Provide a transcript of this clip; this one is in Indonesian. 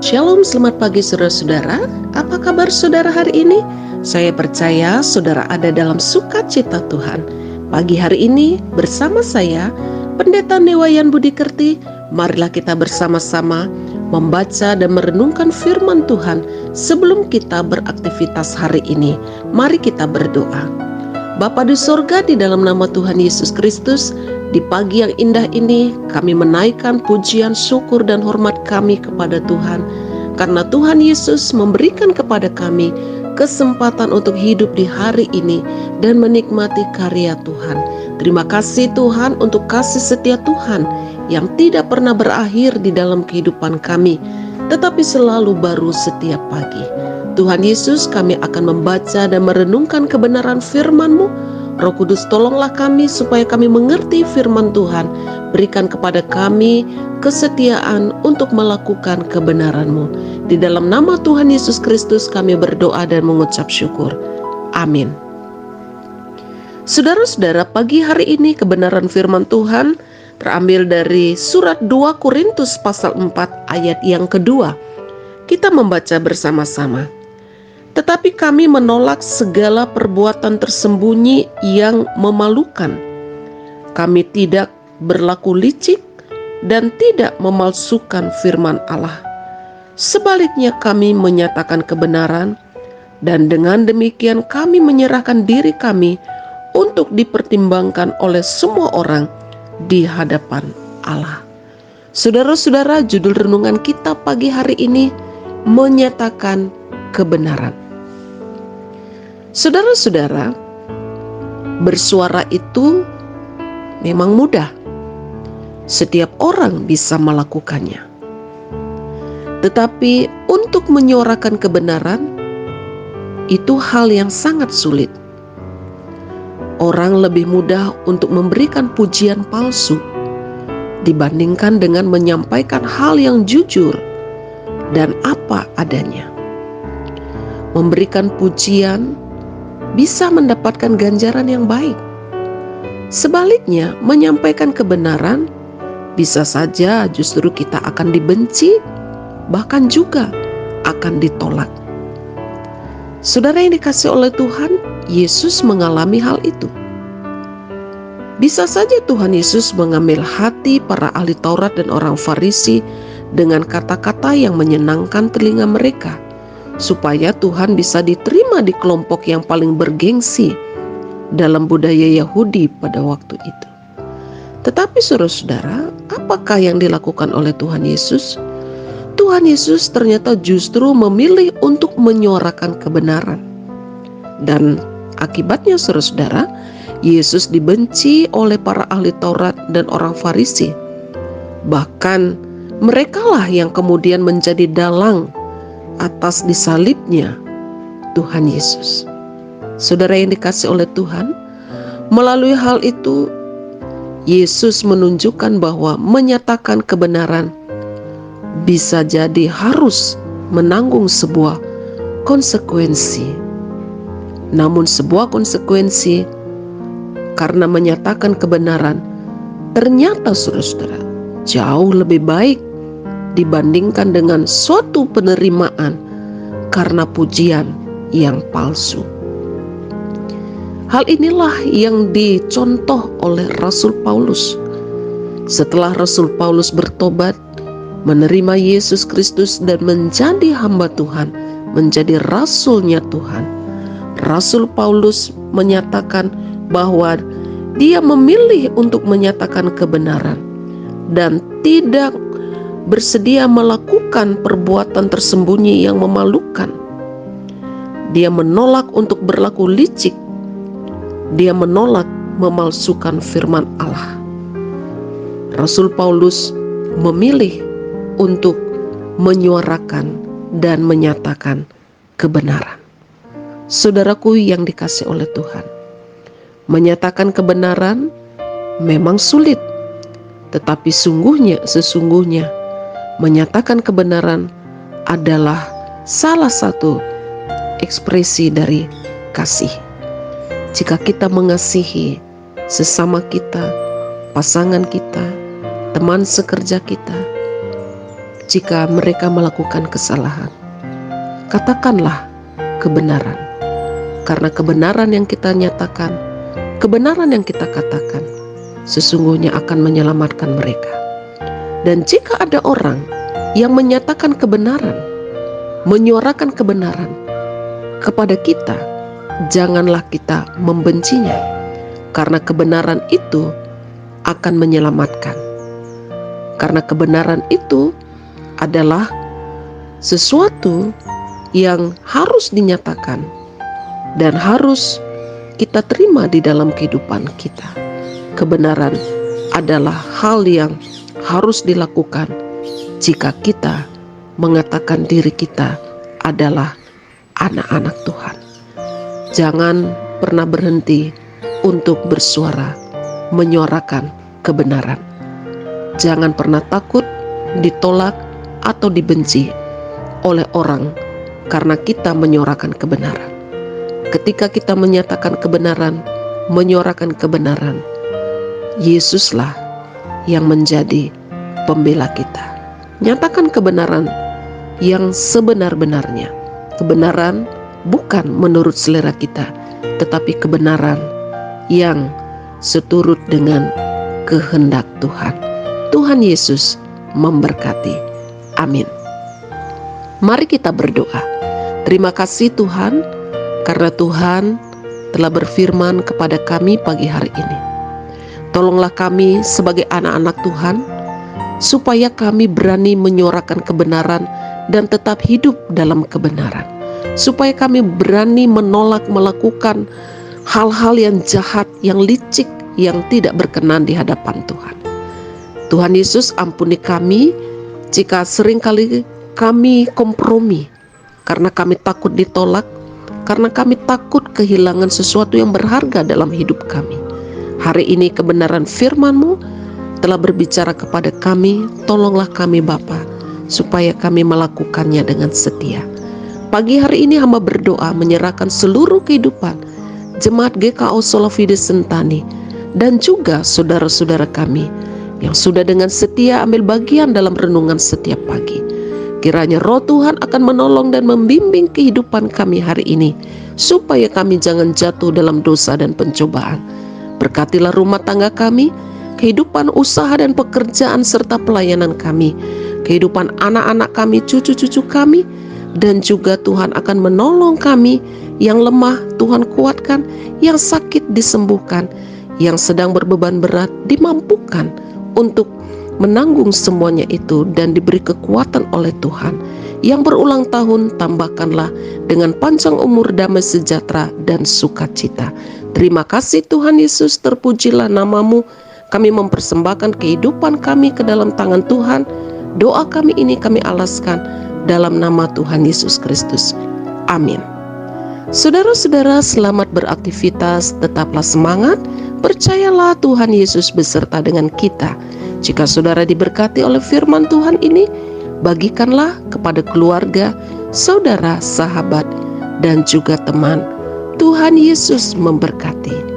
Shalom, selamat pagi saudara-saudara. Apa kabar saudara hari ini? Saya percaya saudara ada dalam sukacita Tuhan. Pagi hari ini bersama saya, Pendeta Newayan Budi Kerti, marilah kita bersama-sama membaca dan merenungkan firman Tuhan sebelum kita beraktivitas hari ini. Mari kita berdoa. Bapa di sorga, di dalam nama Tuhan Yesus Kristus, di pagi yang indah ini kami menaikkan pujian, syukur dan hormat kami kepada Tuhan, karena Tuhan Yesus memberikan kepada kami kesempatan untuk hidup di hari ini dan menikmati karya Tuhan. Terima kasih Tuhan untuk kasih setia Tuhan yang tidak pernah berakhir di dalam kehidupan kami, tetapi selalu baru setiap pagi. Tuhan Yesus, kami akan membaca dan merenungkan kebenaran firman-Mu. Roh Kudus, tolonglah kami supaya kami mengerti firman Tuhan. Berikan kepada kami kesetiaan untuk melakukan kebenaran-Mu. Di dalam nama Tuhan Yesus Kristus kami berdoa dan mengucap syukur. Amin. Saudara-saudara, pagi hari ini kebenaran firman Tuhan terambil dari surat 2 Korintus pasal 4 ayat yang kedua. Kita membaca bersama-sama. Tetapi kami menolak segala perbuatan tersembunyi yang memalukan. Kami tidak berlaku licik dan tidak memalsukan firman Allah. Sebaliknya kami menyatakan kebenaran, dan dengan demikian kami menyerahkan diri kami untuk dipertimbangkan oleh semua orang di hadapan Allah. Saudara-saudara, judul renungan kita pagi hari ini menyatakan kebenaran. Saudara-saudara, bersuara itu memang mudah. Setiap orang bisa melakukannya. Tetapi untuk menyuarakan kebenaran, itu hal yang sangat sulit. Orang lebih mudah untuk memberikan pujian palsu dibandingkan dengan menyampaikan hal yang jujur dan apa adanya. Memberikan pujian bisa mendapatkan ganjaran yang baik. Sebaliknya, menyampaikan kebenaran bisa saja justru kita akan dibenci, bahkan juga akan ditolak. Saudara yang dikasihi oleh Tuhan, Yesus mengalami hal itu. Bisa saja Tuhan Yesus mengambil hati para ahli Taurat dan orang Farisi dengan kata-kata yang menyenangkan telinga mereka, supaya Tuhan bisa diterima di kelompok yang paling bergengsi dalam budaya Yahudi pada waktu itu. Tetapi saudara-saudara, apakah yang dilakukan oleh Tuhan Yesus? Tuhan Yesus ternyata justru memilih untuk menyuarakan kebenaran. Dan akibatnya saudara-saudara, Yesus dibenci oleh para ahli Taurat dan orang Farisi. Bahkan merekalah yang kemudian menjadi dalang atas disalibnya Tuhan Yesus. Saudara yang dikasihi oleh Tuhan, melalui hal itu Yesus menunjukkan bahwa menyatakan kebenaran bisa jadi harus menanggung sebuah konsekuensi. Namun sebuah konsekuensi karena menyatakan kebenaran ternyata saudara-saudara jauh lebih baik dibandingkan dengan suatu penerimaan karena pujian yang palsu. Hal inilah yang dicontoh oleh Rasul Paulus. Setelah Rasul Paulus bertobat, menerima Yesus Kristus dan menjadi hamba Tuhan, menjadi rasulnya Tuhan, Rasul Paulus menyatakan bahwa dia memilih untuk menyatakan kebenaran dan tidak bersedia melakukan perbuatan tersembunyi yang memalukan. Dia menolak untuk berlaku licik. Dia menolak memalsukan firman Allah. Rasul Paulus memilih untuk menyuarakan dan menyatakan kebenaran. Saudaraku yang dikasihi oleh Tuhan, menyatakan kebenaran memang sulit, tetapi sesungguhnya menyatakan kebenaran adalah salah satu ekspresi dari kasih. Jika kita mengasihi sesama kita, pasangan kita, teman sekerja kita, jika mereka melakukan kesalahan. Katakanlah kebenaran, karena kebenaran yang kita nyatakan, kebenaran yang kita katakan, sesungguhnya akan menyelamatkan mereka. Dan jika ada orang yang menyatakan kebenaran, menyuarakan kebenaran kepada kita, janganlah kita membencinya, karena kebenaran itu akan menyelamatkan. Karena kebenaran itu adalah sesuatu yang harus dinyatakan dan harus kita terima di dalam kehidupan kita. Kebenaran adalah hal yang harus dilakukan jika kita mengatakan diri kita adalah anak-anak Tuhan. Jangan pernah berhenti untuk bersuara, menyuarakan kebenaran. Jangan pernah takut ditolak atau dibenci oleh orang karena kita menyuarakan kebenaran. Ketika kita menyatakan kebenaran, menyuarakan kebenaran, Yesuslah yang menjadi pembela kita. Nyatakan kebenaran yang sebenar-benarnya. Kebenaran bukan menurut selera kita, tetapi kebenaran yang seturut dengan kehendak Tuhan. Tuhan Yesus memberkati. Amin. Mari kita berdoa. Terima kasih Tuhan, karena Tuhan telah berfirman kepada kami pagi hari ini. Tolonglah kami sebagai anak-anak Tuhan, supaya kami berani menyuarakan kebenaran dan tetap hidup dalam kebenaran. Supaya kami berani menolak melakukan hal-hal yang jahat, yang licik, yang tidak berkenan di hadapan Tuhan. Tuhan Yesus, ampuni kami jika seringkali kami kompromi karena kami takut ditolak, karena kami takut kehilangan sesuatu yang berharga dalam hidup kami. Hari ini kebenaran firman-Mu telah berbicara kepada kami. Tolonglah kami Bapa, supaya kami melakukannya dengan setia. Pagi hari ini hamba berdoa menyerahkan seluruh kehidupan Jemaat GKO Solo Fide Sentani dan juga saudara-saudara kami yang sudah dengan setia ambil bagian dalam renungan setiap pagi. Kiranya Roh Tuhan akan menolong dan membimbing kehidupan kami hari ini, supaya kami jangan jatuh dalam dosa dan pencobaan. Berkatilah rumah tangga kami, kehidupan usaha dan pekerjaan serta pelayanan kami, kehidupan anak-anak kami, cucu-cucu kami, dan juga Tuhan akan menolong kami yang lemah, Tuhan kuatkan, yang sakit disembuhkan, yang sedang berbeban berat dimampukan untuk menanggung semuanya itu dan diberi kekuatan oleh Tuhan. Yang berulang tahun tambahkanlah dengan panjang umur, damai sejahtera dan sukacita. Terima kasih Tuhan Yesus, terpujilah nama-Mu. Kami mempersembahkan kehidupan kami ke dalam tangan Tuhan. Doa kami ini kami alaskan dalam nama Tuhan Yesus Kristus. Amin. Saudara-saudara, selamat beraktivitas, tetaplah semangat, percayalah Tuhan Yesus beserta dengan kita. Jika saudara diberkati oleh firman Tuhan ini, bagikanlah kepada keluarga, saudara, sahabat, dan juga teman. Tuhan Yesus memberkati.